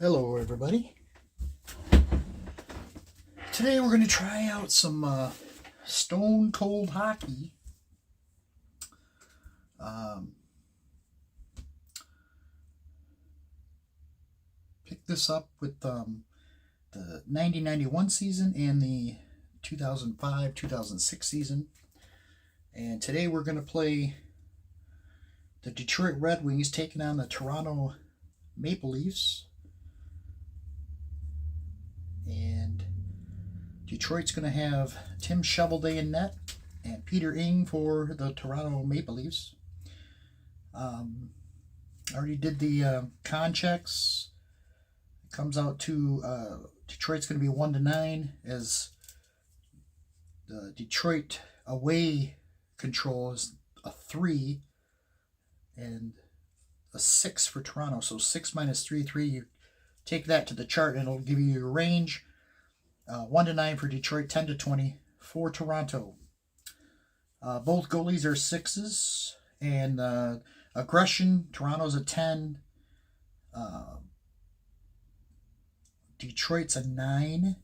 Hello everybody. Today we're going to try out some stone cold hockey. Picked this up with the 1991 season and the 2005-2006 season. And today we're going to play the Detroit Red Wings taking on the Toronto Maple Leafs. And Detroit's going to have Tim Shovelday in net and Peter Ing for the Toronto Maple Leafs. I already did the con checks. It comes out to Detroit's going to be 1-9 as the Detroit away control is a 3 and a 6 for Toronto. So 6 minus 3, 3. You take that to the chart and it'll give you your range. 1-9 for Detroit, 10-20 for Toronto. Both goalies are 6s, and aggression, Toronto's a 10. Detroit's a 9.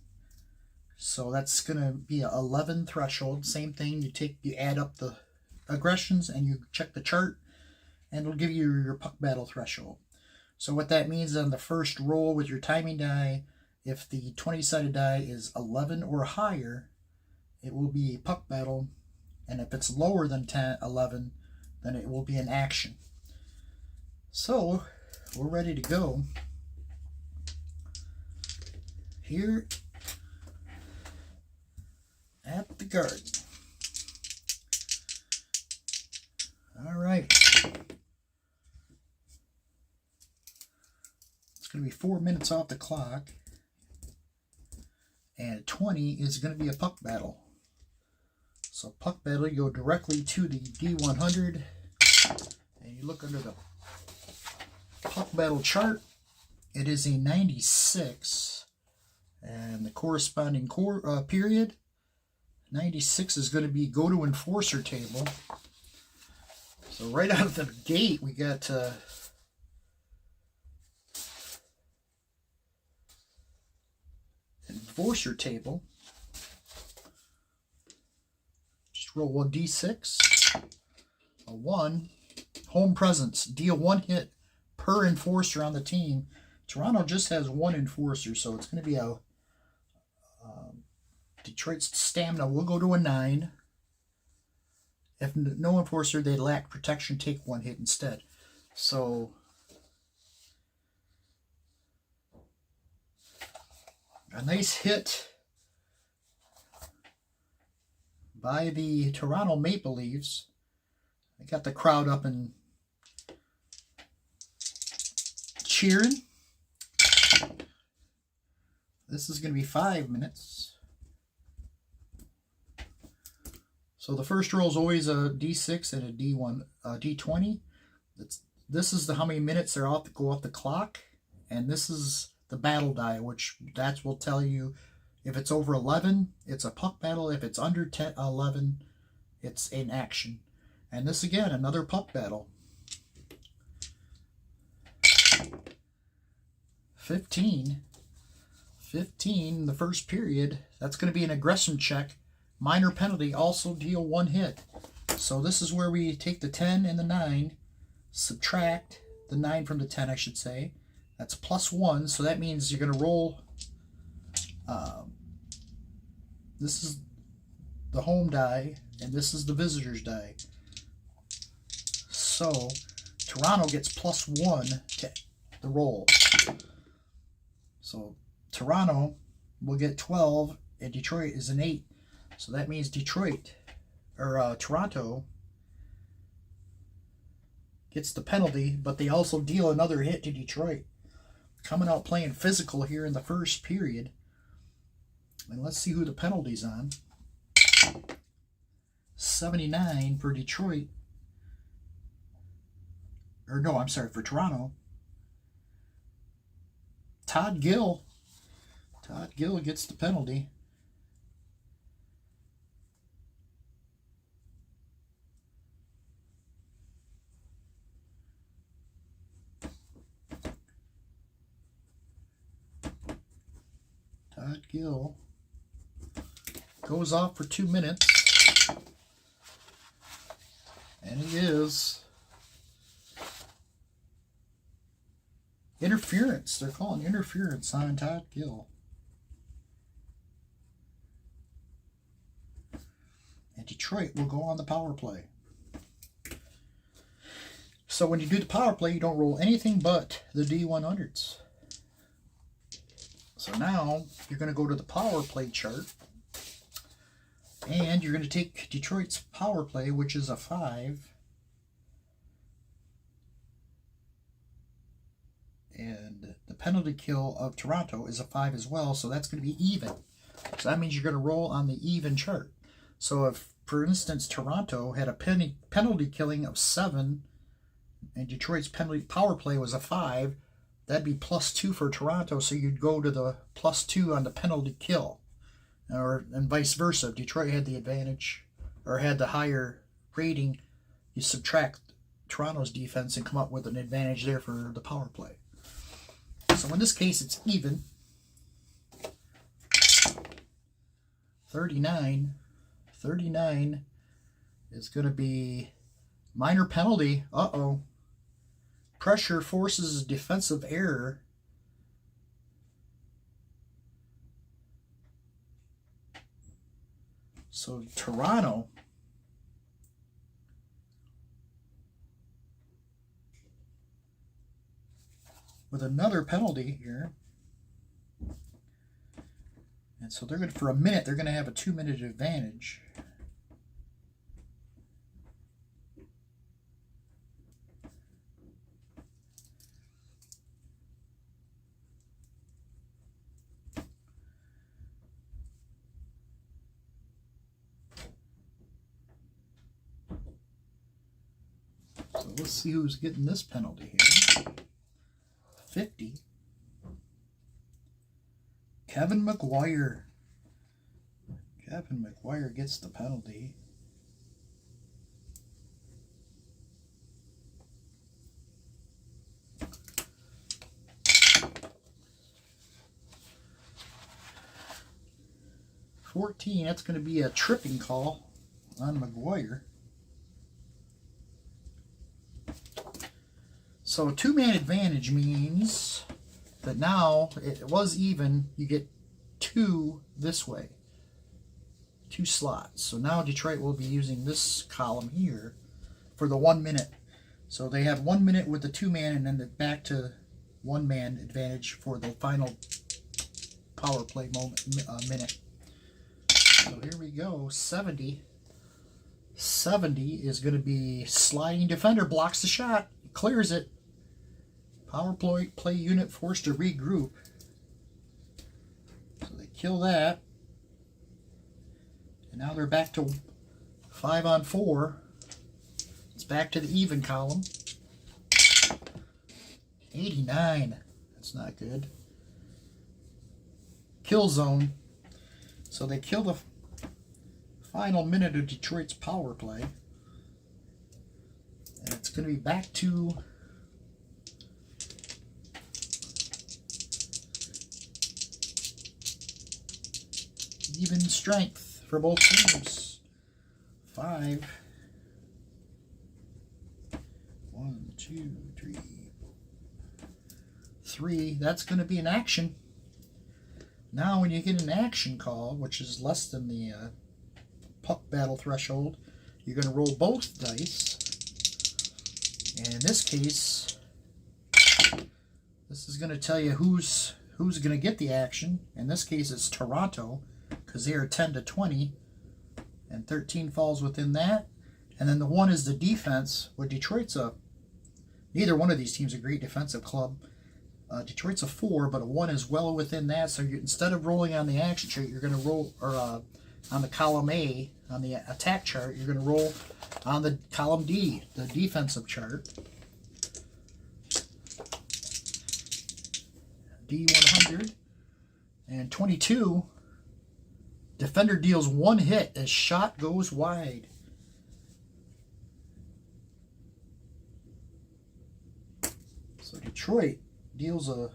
So that's going to be an 11 threshold. Same thing, you add up the aggressions and you check the chart, and it'll give you your puck battle threshold. So what that means on the first roll with your timing die, if the 20-sided die is 11 or higher, it will be a puck battle. And if it's lower than 11, then it will be an action. So we're ready to go. Here at the Garden. All right. It's going to be 4 minutes off the clock. And 20 is going to be a puck battle. So puck battle, you go directly to the D100. And you look under the puck battle chart. It is a 96. And the corresponding period, 96 is going to be go to enforcer table. So right out of the gate, we got... enforcer table. Just roll 1d6. A 1. Home presence. Deal 1 hit per enforcer on the team. Toronto just has 1 enforcer, so it's going to be a Detroit's stamina will go to a 9. If no enforcer, they lack protection, take 1 hit instead. So a nice hit by the Toronto Maple Leafs. I got the crowd up and cheering. This is going to be 5 minutes. So the first roll is always a D6 and a D20. This is how many minutes they're go off the clock, and this is the battle die, which that will tell you if it's over 11, it's a puck battle. If it's under 11, it's an action. And this again, another puck battle. 15, the first period. That's going to be an aggression check. Minor penalty, also deal 1 hit. So this is where we take the 10 and the 9, subtract the 9 from the 10, I should say. That's +1, so that means you're going to roll. This is the home die, and this is the visitor's die. So Toronto gets +1 to the roll. So Toronto will get 12, and Detroit is an 8. So that means Toronto gets the penalty, but they also deal another hit to Detroit. Coming out playing physical here in the first period. And let's see who the penalty's on. 79 for Detroit. Or no, I'm sorry, for Toronto. Todd Gill gets the penalty. Gill goes off for 2 minutes. And it is interference. They're calling interference on Untitled Gill. And Detroit will go on the power play. So when you do the power play, you don't roll anything but the D100s. So now you're going to go to the power play chart. And you're going to take Detroit's power play, which is a 5. And the penalty kill of Toronto is a 5 as well, so that's going to be even. So that means you're going to roll on the even chart. So if, for instance, Toronto had a penalty killing of 7, and Detroit's penalty power play was a 5, that'd be +2 for Toronto, so you'd go to the +2 on the penalty kill. And vice versa. If Detroit had the advantage, or had the higher rating, you subtract Toronto's defense and come up with an advantage there for the power play. So in this case, it's even. 39. 39 is going to be minor penalty. Uh-oh. Pressure forces defensive error. So Toronto with another penalty here. And so they're going to, for a minute, they're going to have a 2-minute advantage. So let's see who's getting this penalty here. 50. Kevin McGuire. Kevin McGuire gets the penalty. $14. That's going to be a tripping call on McGuire. So a 2-man advantage means that now it was even, you get 2 this way. 2 slots. So now Detroit will be using this column here for the 1 minute. So they have 1 minute with the 2-man and then back to 1-man advantage for the final power play minute. So here we go. 70. 70 is going to be sliding defender, blocks the shot, clears it. Power play unit forced to regroup. So they kill that. And now they're back to 5-on-4. It's back to the even column. 89. That's not good. Kill zone. So they kill the final minute of Detroit's power play. And it's going to be back to even strength for both teams. 5. 1, 2, 3. 3. That's going to be an action. Now when you get an action call, which is less than the puck battle threshold, you're going to roll both dice. And in this case, this is going to tell you who's going to get the action. In this case, it's Toronto, because they are 10-20, and 13 falls within that. And then the 1 is the defense, where Detroit's neither one of these teams a great defensive club. Detroit's a 4, but a 1 is well within that. So instead of rolling on the action chart, you're going to roll, or on the column A, on the attack chart, you're going to roll on the column D, the defensive chart. D100 and 22. Defender deals 1 hit as shot goes wide. So Detroit deals a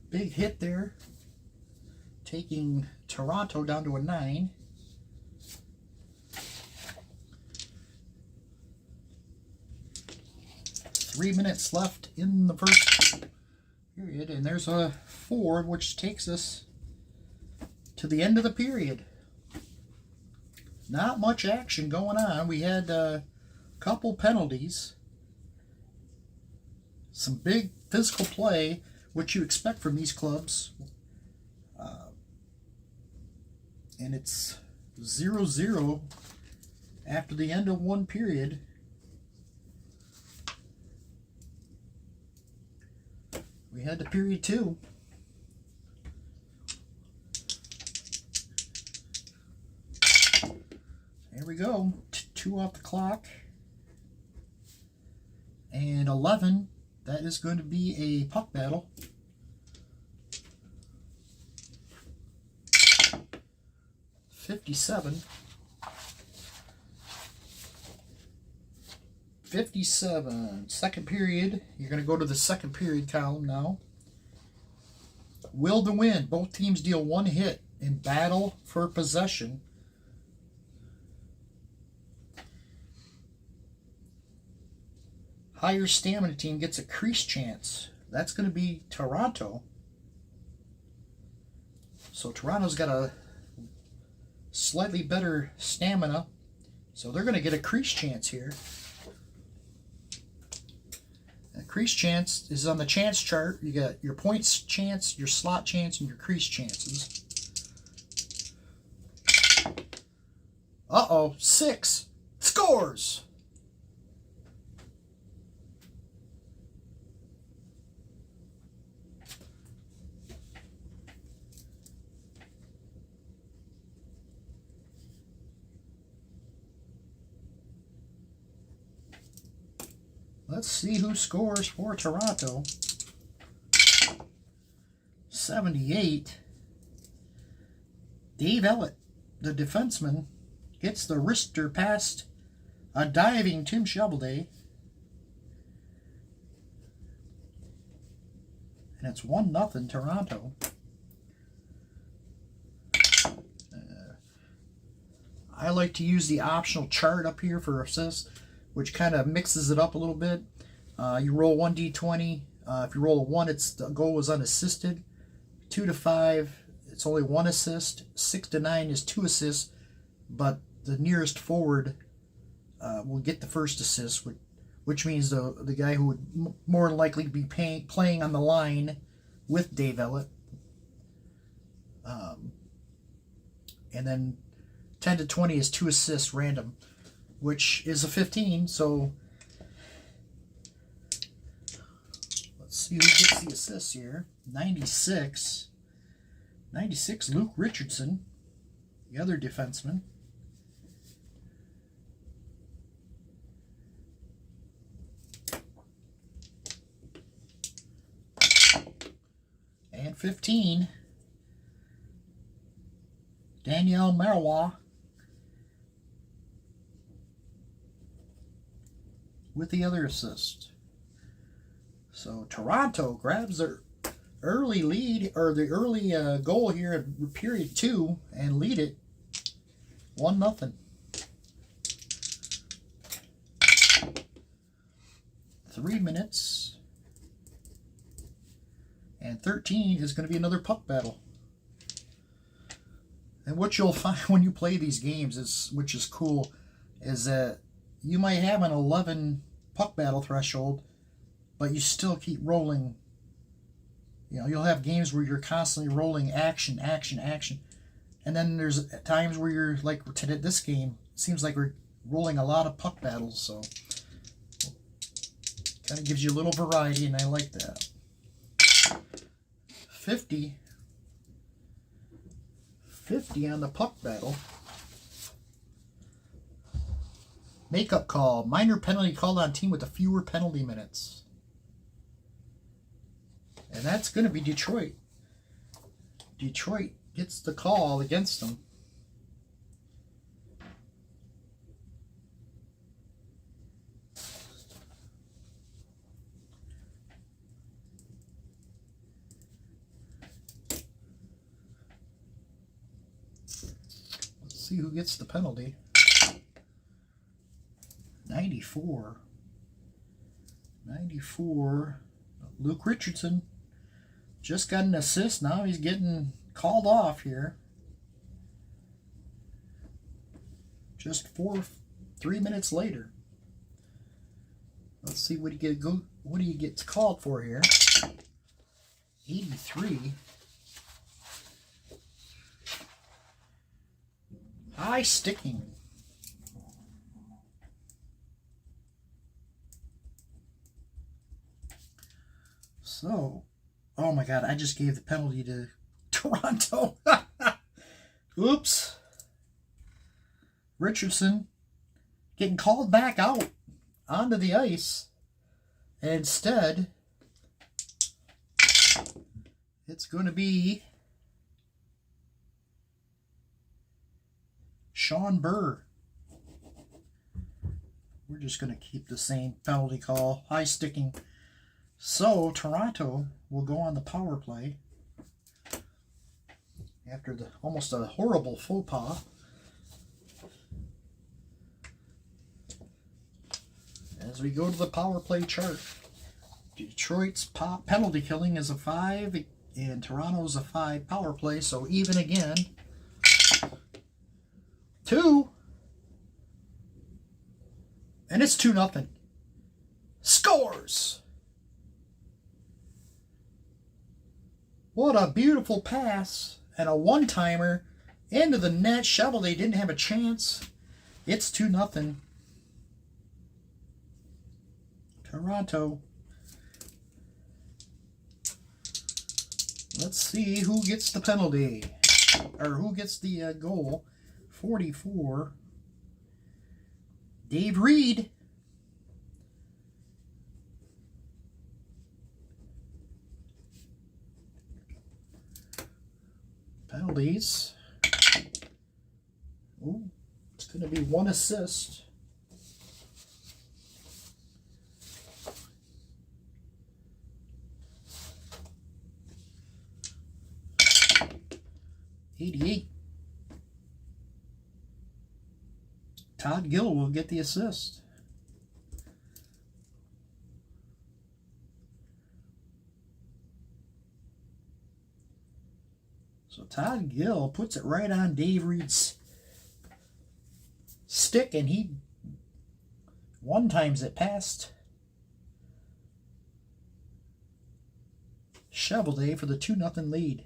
big hit there taking Toronto down to a 9. Three minutes left in the first period, and there's a 4, which takes us to the end of the period. Not much action going on. We had a couple penalties, some big physical play, which you expect from these clubs, and it's 0-0 after the end of one period. We had the period 2. There we go. 2 off the clock. And 11. That is going to be a puck battle. '57. 57. Second period. You're going to go to the second period column now. Will to win. Both teams deal 1 hit in battle for possession. Higher stamina team gets a crease chance. That's going to be Toronto. So Toronto's got a slightly better stamina. So they're going to get a crease chance here. A crease chance is on the chance chart. You got your points chance, your slot chance, and your crease chances. Uh-oh, 6 scores! Let's see who scores for Toronto. 78. Dave Ellett, the defenseman, gets the wrister past a diving Tim Shovelday. And it's 1-0 Toronto. I like to use the optional chart up here for assists, which kind of mixes it up a little bit. You roll 1d20. If you roll a 1, the goal is unassisted. 2 to 5, it's only 1 assist. 6 to 9 is 2 assists, but the nearest forward will get the first assist, which means the guy who would more likely be playing on the line with Dave Ellett. And then 10 to 20 is 2 assists random, which is a 15, so let's see who gets the assists here. 96, Luke Richardson, the other defenseman. And 15, Danielle Marois, with the other assist. So Toronto grabs their early lead, or the early goal here in period 2, and lead it 1-0. 3 minutes. And 13 is going to be another puck battle. And what you'll find when you play these games, which is cool, is that you might have an 11 puck battle threshold, but you still keep rolling. You know, you'll have games where you're constantly rolling action. And then there's times where you're, like today, this game, it seems like we're rolling a lot of puck battles, so kind of gives you a little variety, and I like that. 50 on the puck battle. Makeup call. Minor penalty called on team with the fewer penalty minutes. And that's going to be Detroit. Detroit gets the call against them. Let's see who gets the penalty. 94. 94. Luke Richardson just got an assist. Now he's getting called off here. Just 3 minutes later. Let's see what he gets called for here. 83. High sticking. So, oh my God, I just gave the penalty to Toronto. Oops. Richardson getting called back out onto the ice. And instead, it's going to be Sean Burr. We're just going to keep the same penalty call, high sticking. So Toronto will go on the power play after almost a horrible faux pas. As we go to the power play chart, Detroit's penalty killing is a 5 and Toronto's a 5 power play, so even again. 2. And it's 2-0. Scores! What a beautiful pass and a one-timer into the net. Shovelday didn't have a chance. It's 2-0. Toronto. Let's see who gets the penalty. Or who gets the goal. 44. Dave Reed. Penalties. Ooh, it's going to be 1 assist. '88. Todd Gill will get the assist. So Todd Gill puts it right on Dave Reed's stick, and he one-times it past Shovelday for the 2-0 lead.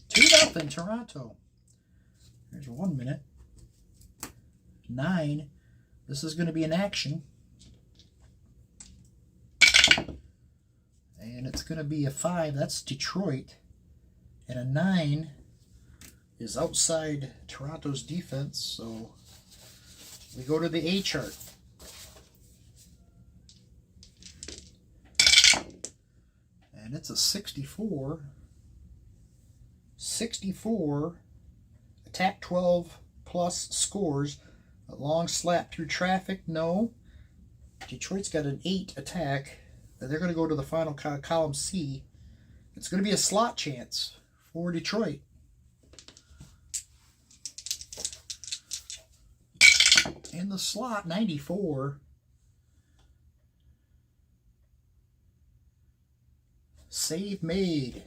2-0 Toronto. There's 1 minute. 9. This is going to be an action. And it's going to be a 5. That's Detroit. And a 9 is outside Toronto's defense. So we go to the A chart. And it's a 64. 64. Attack 12 plus scores. A long slap through traffic. No. Detroit's got an 8 attack. They're going to go to the final column C. It's going to be a slot chance for Detroit. In the slot, 94. Save made.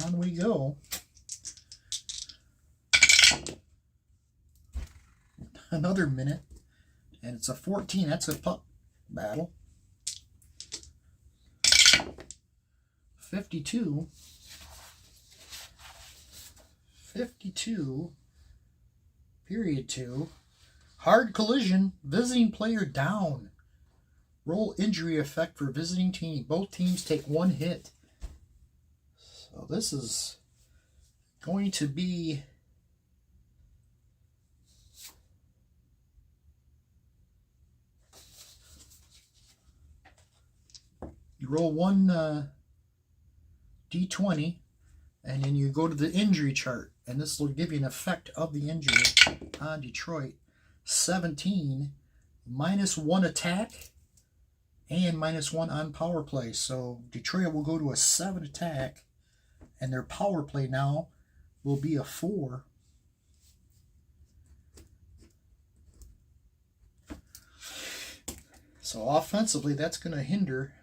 On we go. Another minute. And it's a 14. That's a puck battle. 52. 52. Period 2. Hard collision. Visiting player down. Roll injury effect for visiting team. Both teams take 1 hit. So this is going to be you roll 1 D20, and then you go to the injury chart, and this will give you an effect of the injury on Detroit. 17, -1 attack, and -1 on power play. So Detroit will go to a 7 attack, and their power play now will be a 4. So offensively, that's going to hinder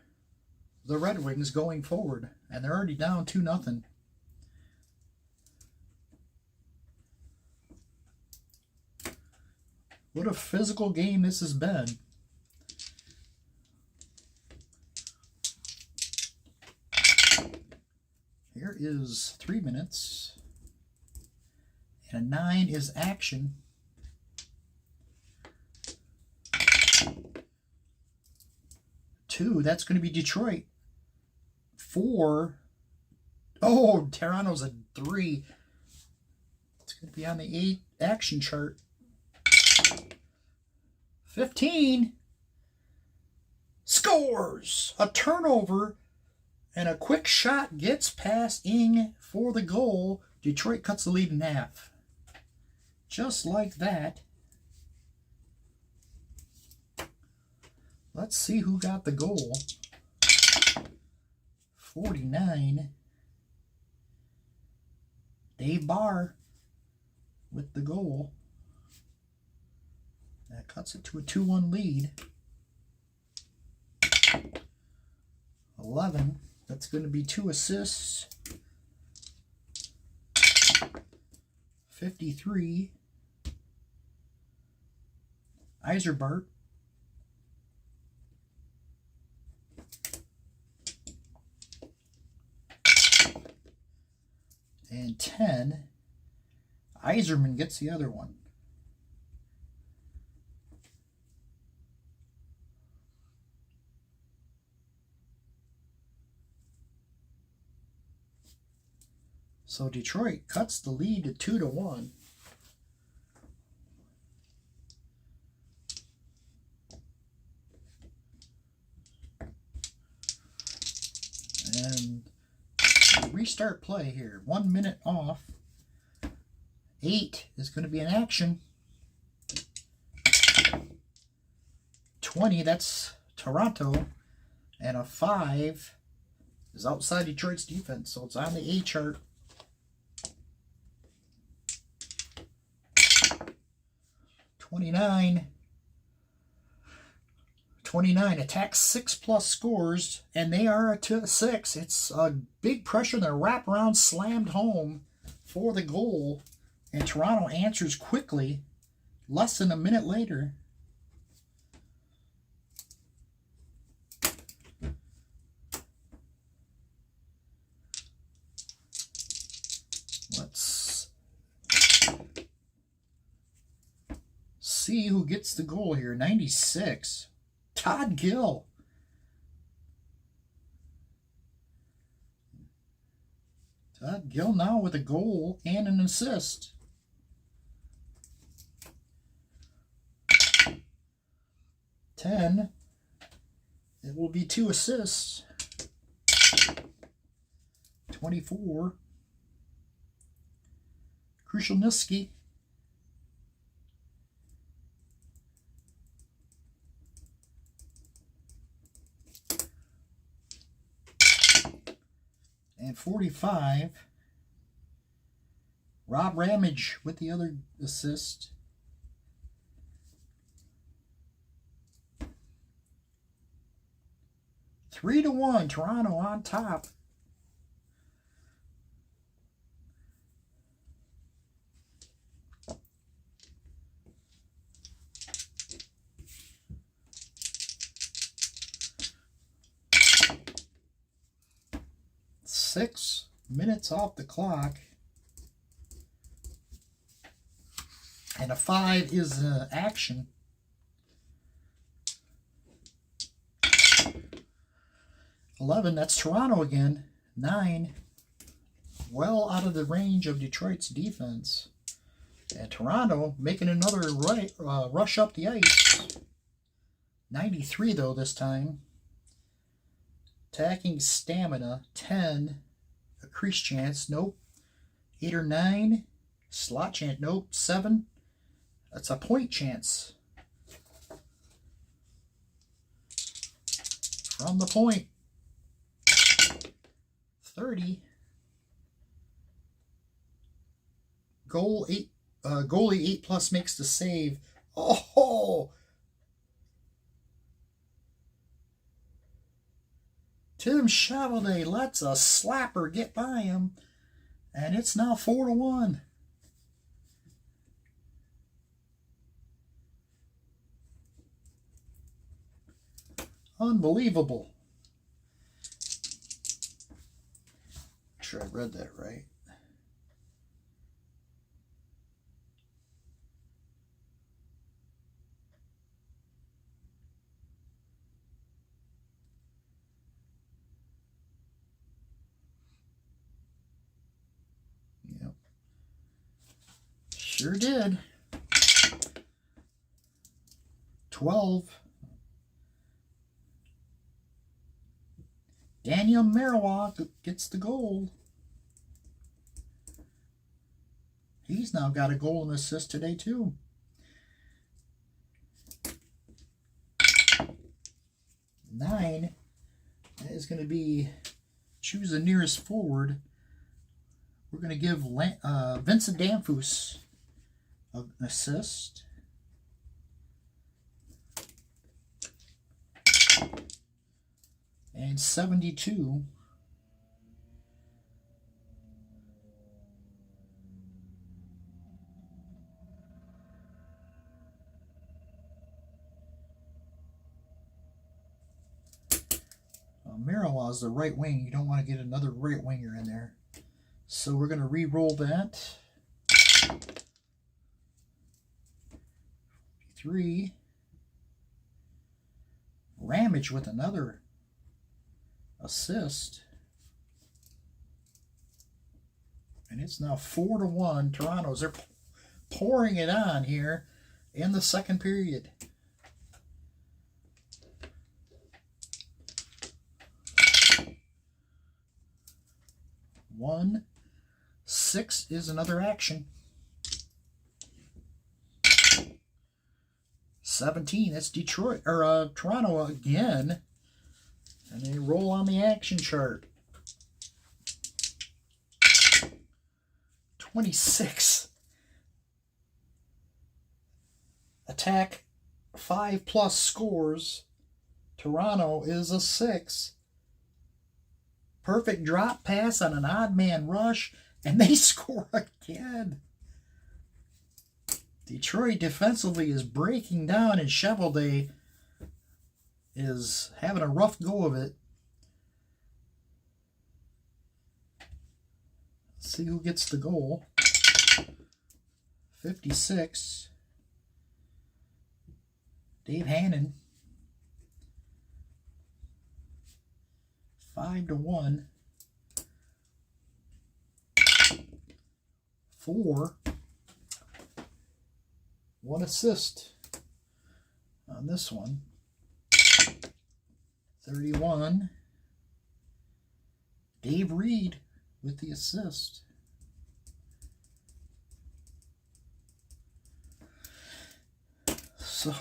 the Red Wings going forward, and they're already down 2-0. What a physical game this has been. Here is 3 minutes, and a 9 is action. 2, that's going to be Detroit. 4, oh, Toronto's a 3. It's going to be on the 8 action chart. 15, scores! A turnover and a quick shot gets past Ing for the goal. Detroit cuts the lead in half. Just like that. Let's see who got the goal. 49. Dave Barr with the goal. That cuts it to a 2-1 lead. 11. That's going to be 2 assists. 53. Eiserbart. And 10. Yzerman gets the other one. So Detroit cuts the lead to 2-1. And restart play here. 1 minute off. 8 is going to be in action. 20, that's Toronto. And a 5 is outside Detroit's defense, so it's on the A chart. 29 attacks 6+ scores, and they are a 6. It's a big pressure. Their wraparound slammed home for the goal, and Toronto answers quickly less than a minute later. Let's see who gets the goal here. 96. Todd Gill. Todd Gill now with a goal and an assist. 10. It will be 2 assists. 24. Krushelnyski. And 45, Rob Ramage with the other assist. Three to 1, Toronto on top. Six minutes off the clock, and a 5 is action. $11, that's Toronto again. 9, well out of the range of Detroit's defense, and Toronto making another rush up the ice. 93 though this time. Attacking stamina, 10. a crease chance. Nope. 8 or 9. Slot chance. Nope. 7. That's a point chance. From the point. 30. Goal 8. Goalie 8+ makes the save. Oh! Tim Chevalier lets a slapper get by him. And it's now 4-1. Unbelievable. Make sure I read that right. Yep. Sure did. 12. Daniel Marois gets the goal. He's now got a goal and assist today too. 9. That is going to be choose the nearest forward. We're going to give Vincent Danfus an assist. And 72. Marois is the right wing. You don't want to get another right winger in there. So we're going to re-roll that. 3. Ramage with another assist. And it's now 4-1. Toronto's, they're pouring it on here in the second period. One. 6 is another action. 17. That's Detroit or Toronto again. And they roll on the action chart. 26. Attack 5+ scores. Toronto is a 6. Perfect drop pass on an odd man rush, and they score again. Detroit defensively is breaking down, and Chevalier is having a rough go of it. Let's see who gets the goal. 56. Dave Hannon. 5-1. 4. 1 assist on this one. 31. Dave Reed with the assist. So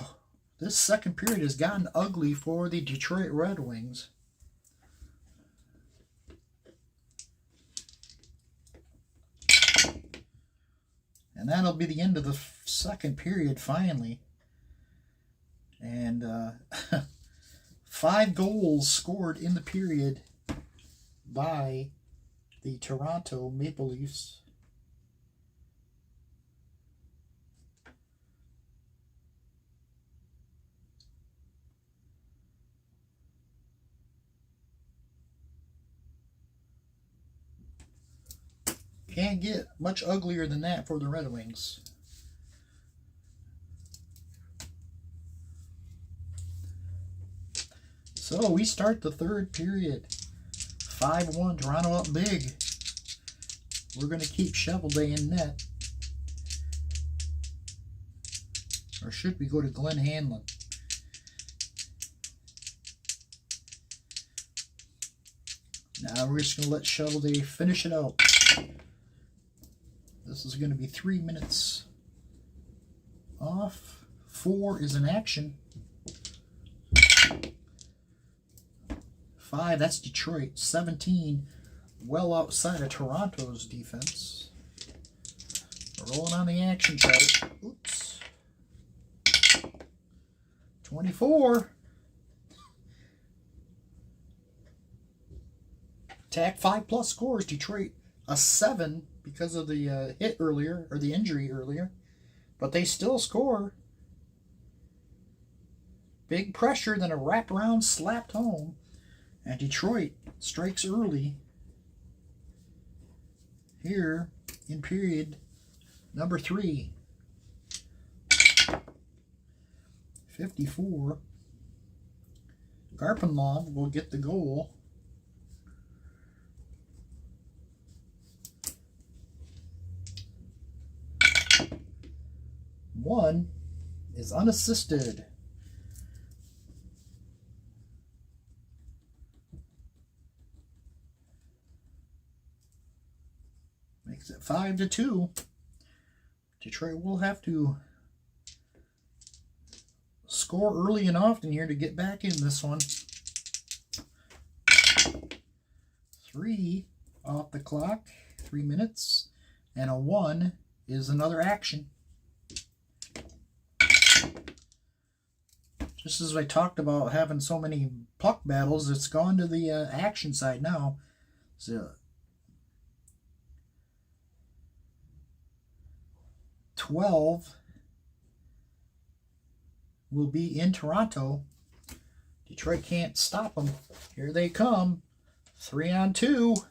this second period has gotten ugly for the Detroit Red Wings. And that'll be the end of the second period finally. And 5 goals scored in the period by the Toronto Maple Leafs. Can't get much uglier than that for the Red Wings. So we start the third period. 5-1, Toronto up big. We're going to keep Chevalier in net. Or should we go to Glenn Hanlon? No, We're just going to let Shovelday finish it out. This is going to be 3 minutes off. 4 is an action. 5, that's Detroit. 17, well outside of Toronto's defense. Rolling on the action chart. Oops. 24. Attack 5+ scores. Detroit a 7 because of the hit earlier, or the injury earlier. But they still score. Big pressure, then a wraparound slapped home. And Detroit strikes early here in period number 3. 54. Garpenlov will get the goal. One is unassisted. Makes it 5-2. Detroit will have to score early and often here to get back in this one. 3 off the clock, 3 minutes, and a 1 is another action. Just as I talked about having so many puck battles, it's gone to the action side now. So 12 will be in Toronto. Detroit can't stop them. Here they come. 3-on-2.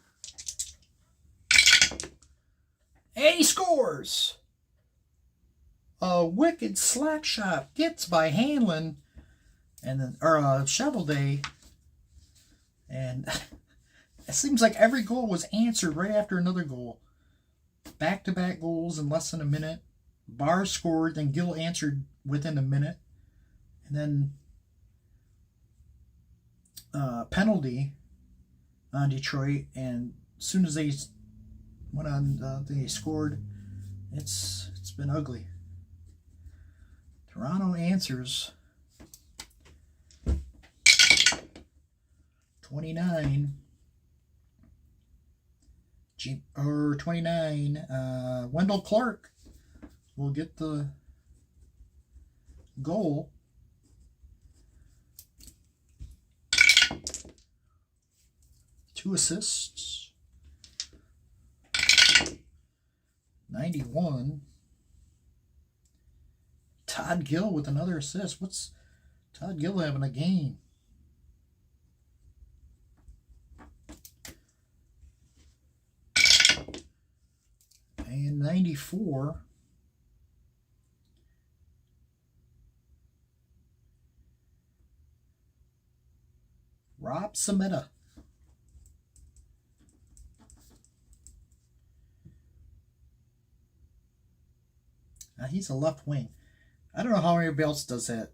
And he scores! A wicked slap shot gets by Hanlon, and then Shovelday, and it seems like every goal was answered right after another goal. Back-to-back goals in less than a minute. Barr scored, then Gill answered within a minute, and then penalty on Detroit, and as soon as they went on, they scored. It's been ugly. Toronto answers. 29. 29. Wendell Clark will get the goal. Two assists. 91. Todd Gill with another assist. What's Todd Gill having a game? And 94. Rob Sameta. He's a left wing. I don't know how anybody else does that.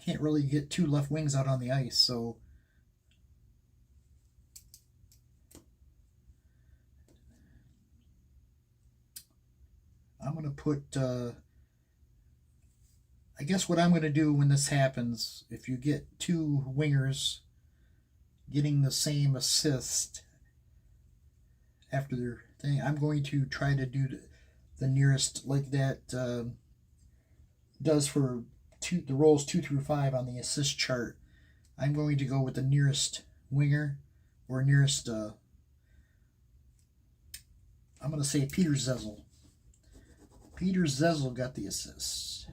Can't really get 2 left wings out on the ice, so I'm going to put, I guess what I'm going to do when this happens, if you get 2 wingers getting the same assist after their thing, I'm going to try to do the nearest, like that does for the roles 2 through 5 on the assist chart. I'm going to go with the nearest winger, or nearest, I'm going to say Peter Zezel. Peter Zezel got the assist.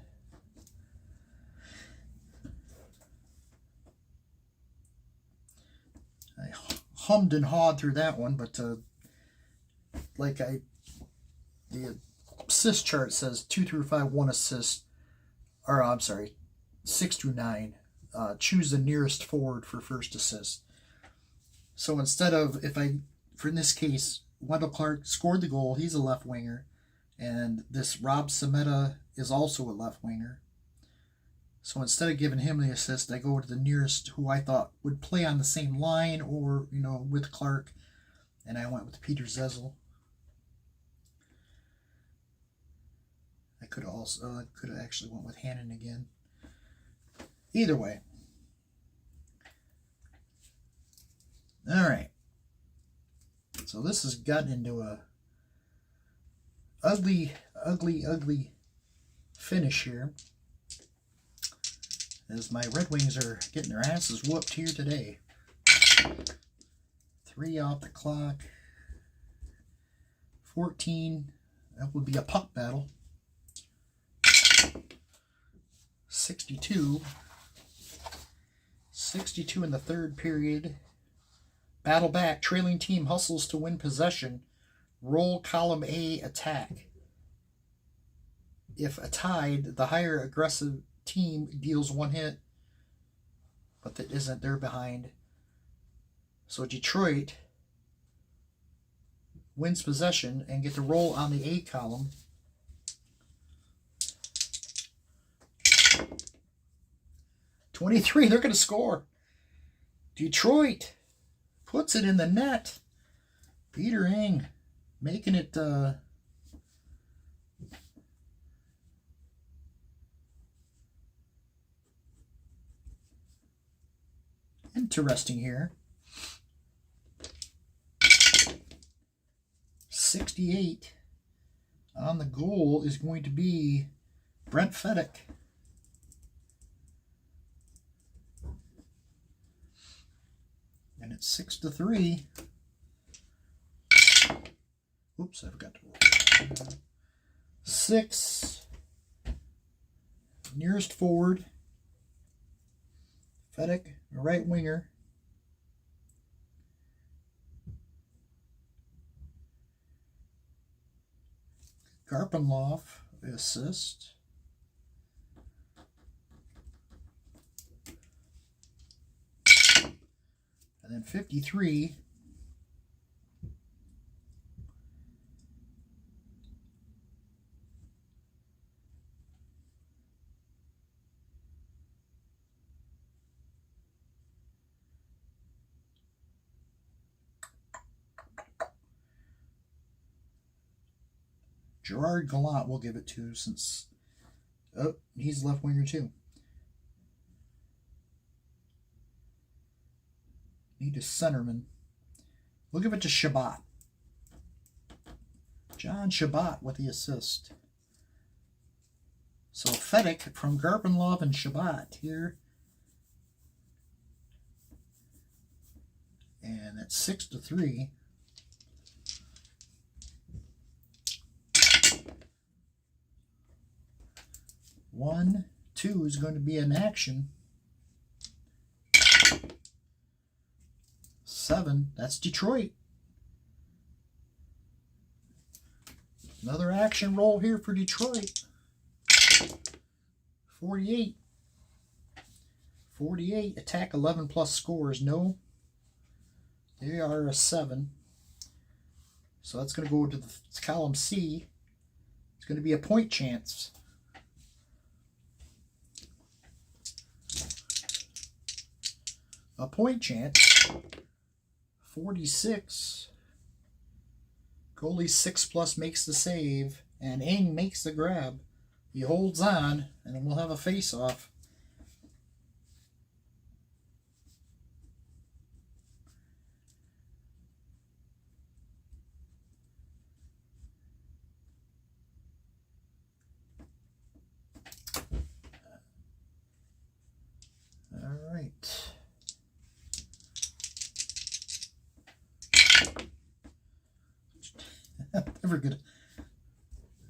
I hummed and hawed through that one, but the assist chart says 2 through 5, 1 assist. Or, I'm sorry, 6 through 9. Choose the nearest forward for first assist. So instead of, for in this case, Wendell Clark scored the goal, he's a left winger. And this Rob Sameta is also a left winger. So instead of giving him the assist, I go to the nearest who I thought would play on the same line or, with Clark. And I went with Peter Zezel. I could have actually went with Hannon again. Either way. All right. So this has gotten into a ugly finish here, as my Red Wings are getting their asses whooped here today. 3 off the clock. 14. That would be a puck battle. 62. 62 in the third period. Battle back. Trailing team hustles to win possession. Roll column A attack. If tied, the higher aggressive team deals 1 hit. But that isn't. They're behind. So Detroit wins possession and get to roll on the A column. .23, they're going to score. Detroit puts it in the net. Peter Ing making it interesting here. 68 on the goal is going to be Brent Fedek. And it's 6-3. Oops, I forgot to roll. 6. Nearest forward. Fedek, a right winger. Garpenlov, assist. And then 53. Gerard Gallant we'll give it to, since he's left winger too. Need a centerman. We'll give it to Shabbat. John Shabbat with the assist. So Fedek from Garpenlov and Shabbat here. And that's 6-3. One, 2 is going to be an action. 7, that's Detroit. Another action roll here for Detroit. 48. 48, attack 11 plus scores. No, they are a 7. So that's going to go to the column C. It's going to be a point chance. A point chance. 46. Goalie 6+ makes the save, and Ing makes the grab. He holds on, and then we'll have a face-off. All right. Never good.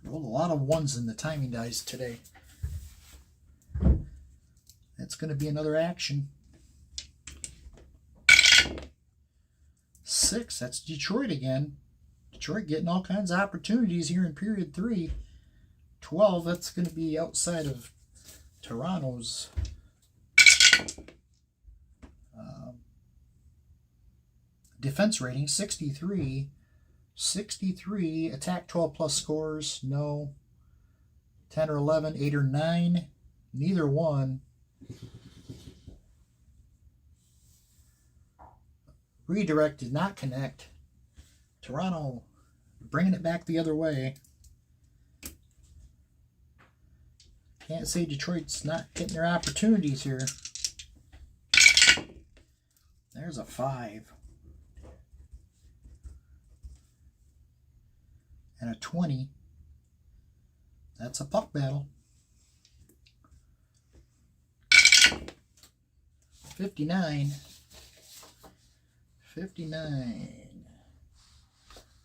Rolled a lot of 1s in the timing dice today. That's going to be another action. 6, that's Detroit again. Detroit getting all kinds of opportunities here in period 3. 12, that's going to be outside of Toronto's defense rating. 63. 63, attack 12+ scores. No. 10 or 11, 8 or 9. Neither one. Redirect did not connect. Toronto bringing it back the other way. Can't say Detroit's not getting their opportunities here. There's a 5. And a 20. That's a puck battle. 59. 59.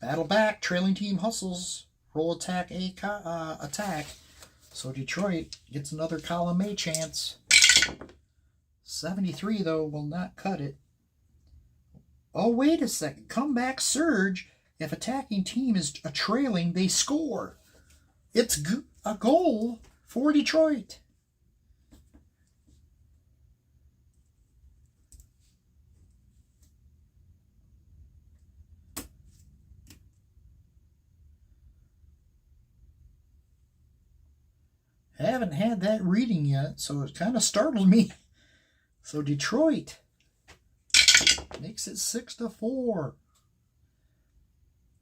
Battle back. Trailing team hustles. Roll attack attack. So Detroit gets another column A chance. 73 though will not cut it. Oh, wait a second. Comeback surge. If attacking team is a trailing, they score. It's a goal for Detroit. Haven't had that reading yet, so it kind of startled me. So Detroit makes it 6-4.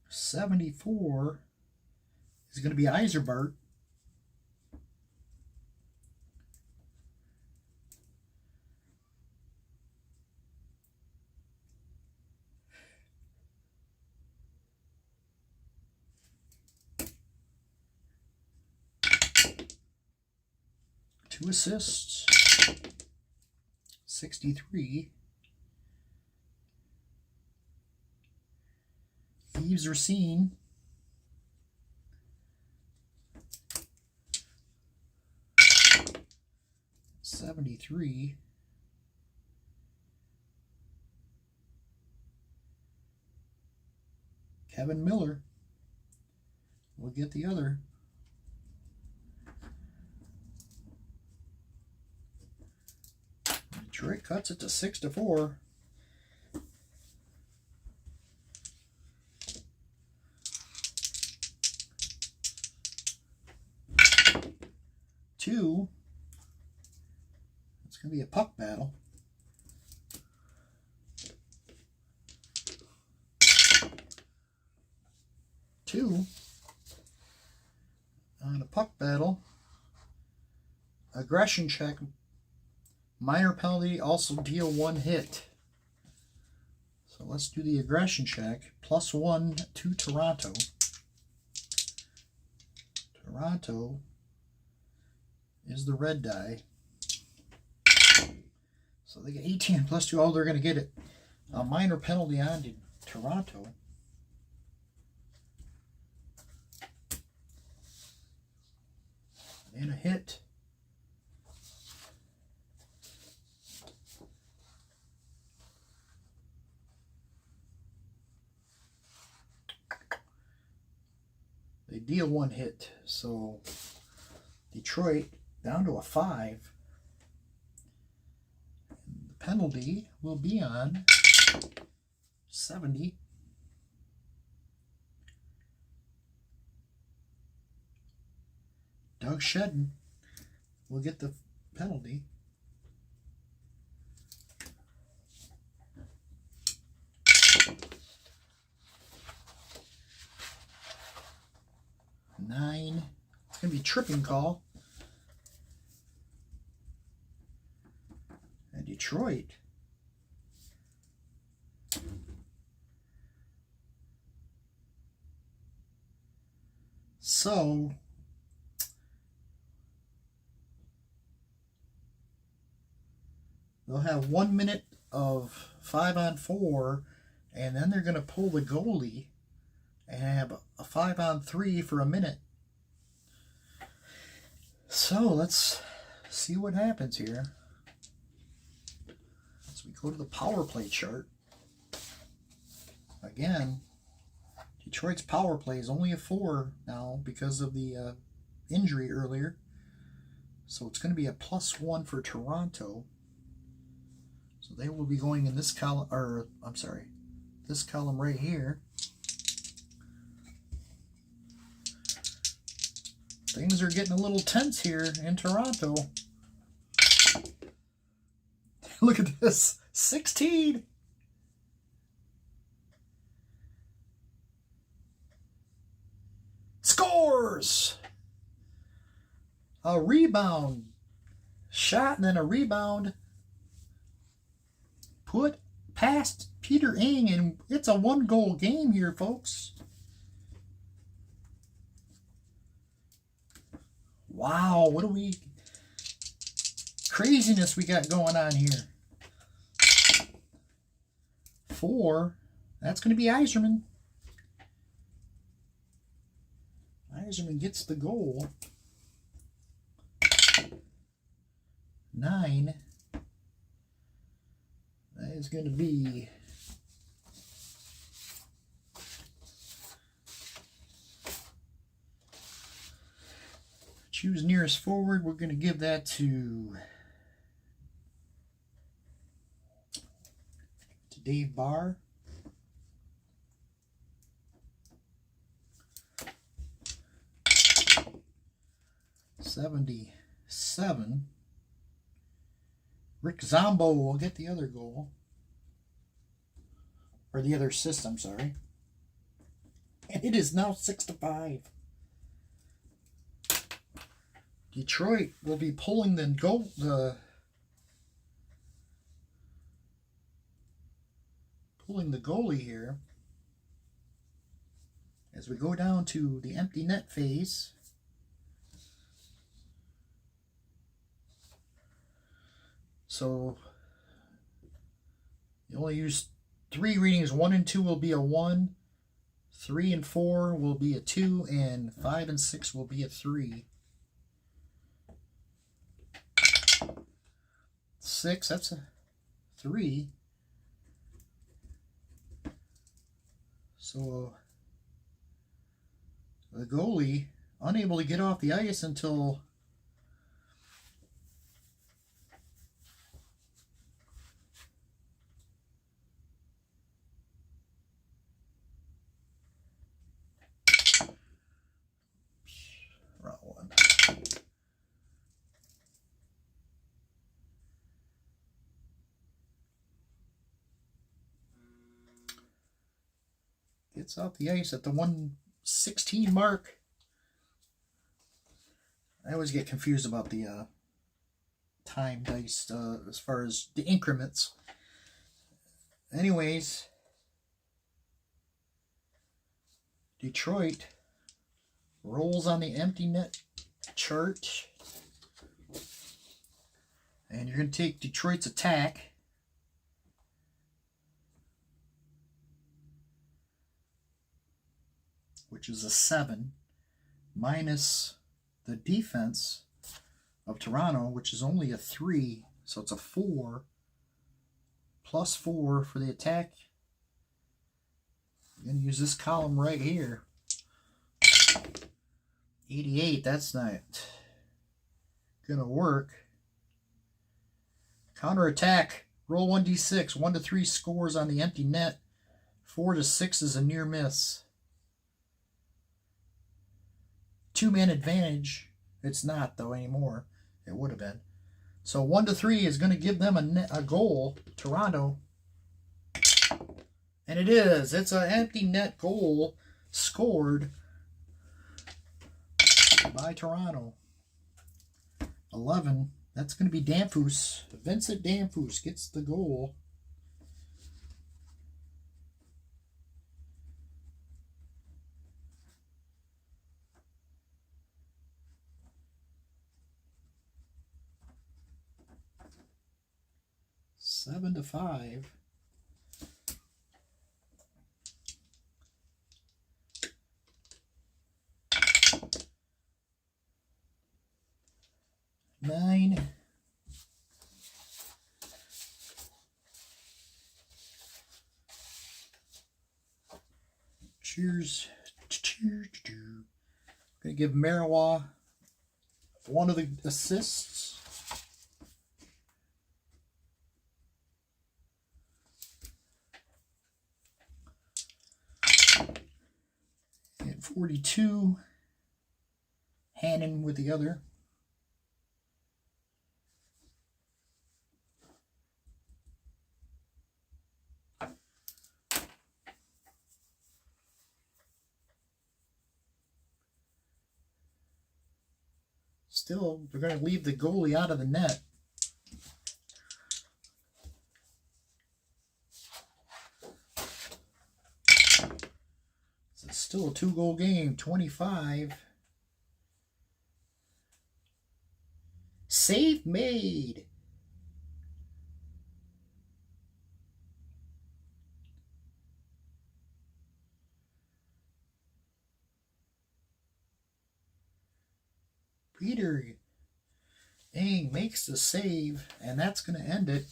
74 is going to be Eiserbart. Two assists. 63. Yves Racine. 73. Kevin Miller will get the other. Detroit cuts it to 6-4. Two. It's going to be a puck battle. Two. On a puck battle. Aggression check. Minor penalty, also deal 1 hit. So let's do the aggression check. +1 to Toronto. Toronto is the red die. So they get 18 +2. Oh, they're going to get it. A minor penalty on to Toronto. And a hit. They deal 1 hit. So Detroit down to a 5. And the penalty will be on 70. Doug Shedden will get the penalty. Nine. It's going to be tripping call. And Detroit so they'll have 1 minute of 5-on-4, and then they're going to pull the goalie and have a 5-on-3 for a minute. So let's see what happens here. As we go to the power play chart. Again, Detroit's power play is only a 4 now because of the injury earlier. So it's going to be a +1 for Toronto. So they will be going in this column, or I'm sorry, this column right here. Things are getting a little tense here in Toronto. Look at this. 16. Scores. A rebound. Shot and then a rebound. Put past Peter Ing, and it's a 1-goal game here, folks. Wow, what do we... craziness we got going on here. 4. That's going to be Yzerman. Yzerman gets the goal. 9. That is going to be... choose nearest forward. We're going to give that to Dave Barr. $77. Rick Zombo will get the other goal. Or the other assist, I'm sorry. And it is now 6-5. Detroit will be pulling the goalie here as we go down to the empty net phase. So you only use 3 readings. 1 and 2 will be a 1. 3 and 4 will be a 2, and 5 and 6 will be a 3. 6, that's a 3. So the goalie unable to get off the ice until wrong one. Gets off the ice at the 1:16 mark. I always get confused about the time dice as far as the increments. Anyways, Detroit rolls on the empty net chart. And you're going to take Detroit's attack. Which is a 7, minus the defense of Toronto, which is only a 3, so it's a 4, plus 4 for the attack. I'm going to use this column right here. 88, that's not going to work. Counterattack, roll 1d6, 1 to 3 scores on the empty net, 4 to 6 is a near miss. 2-man advantage. It's not, though, anymore. It would have been. So 1 to 3 is going to give them a goal, Toronto. And it is. It's an empty net goal scored by Toronto. 11. That's going to be Danfus. Vincent Danfus gets the goal. Seven to 5. Nine. Cheers. Cheers. Gonna give Marawa one of the assists. And 42. Hannon with the other. Still, they're going to leave the goalie out of the net. It's still a 2-goal game, 25. Save made. Peter Ing makes the save, and that's going to end it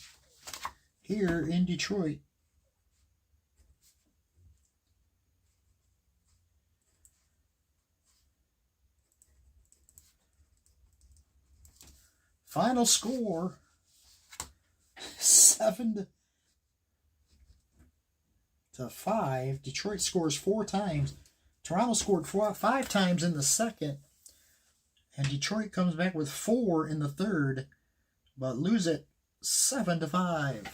here in Detroit. Final score, 7-5. Detroit scores 4 times. Toronto scored 5 times in the second. And Detroit comes back with 4 in the third, but lose it 7-5.